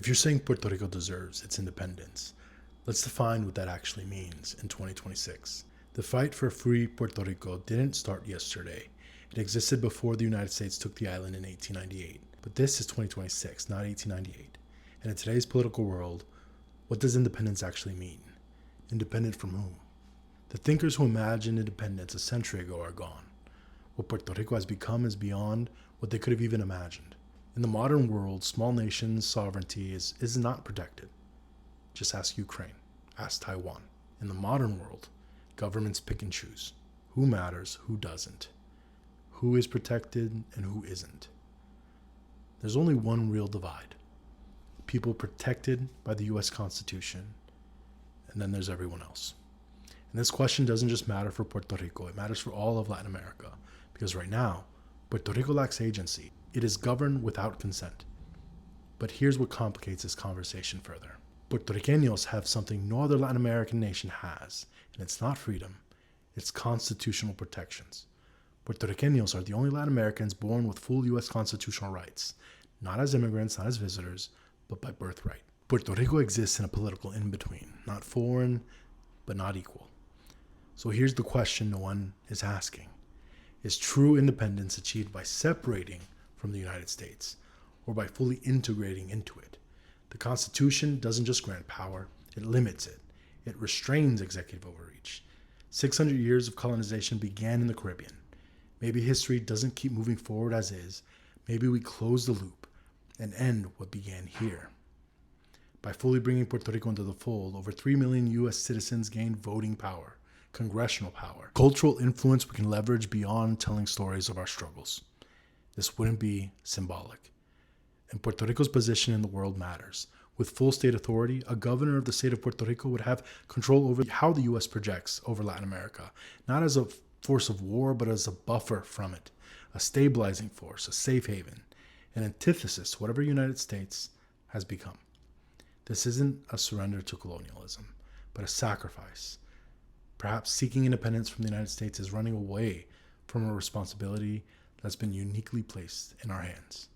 If you're saying Puerto Rico deserves its independence, let's define what that actually means in 2026. The fight for free Puerto Rico didn't start yesterday. It existed before the United States took the island in 1898. But this is 2026, not 1898. And in today's political world, what does independence actually mean? Independent from whom? The thinkers who imagined independence a century ago are gone. What Puerto Rico has become is beyond what they could have even imagined. In the modern world, small nations' sovereignty is not protected. Just ask Ukraine, ask Taiwan. In the modern world, governments pick and choose. Who matters, who doesn't. Who is protected and who isn't. There's only one real divide. People protected by the US Constitution, and then there's everyone else. And this question doesn't just matter for Puerto Rico, it matters for all of Latin America. Because right now, Puerto Rico lacks agency. It is governed without consent. But here's what complicates this conversation further. Puerto Ricanos have something no other Latin American nation has, and it's not freedom, it's constitutional protections. Puerto Ricanos are the only Latin Americans born with full US constitutional rights, not as immigrants, not as visitors, but by birthright. Puerto Rico exists in a political in-between, not foreign, but not equal. So here's the question no one is asking. Is true independence achieved by separating from the United States or by fully integrating into it? The Constitution doesn't just grant power, it limits it. It restrains executive overreach. 600 years of colonization began in the Caribbean. Maybe history doesn't keep moving forward as is. Maybe we close the loop and end what began here. By fully bringing Puerto Rico into the fold, over 3 million US citizens gained voting power, congressional power, cultural influence we can leverage beyond telling stories of our struggles. This wouldn't be symbolic. And Puerto Rico's position in the world matters. With full state authority, a governor of the state of Puerto Rico would have control over how the U.S. projects over Latin America, not as a force of war, but as a buffer from it, a stabilizing force, a safe haven, an antithesis to whatever United States has become. This isn't a surrender to colonialism, but a sacrifice. Perhaps seeking independence from the United States is running away from a responsibility that's been uniquely placed in our hands.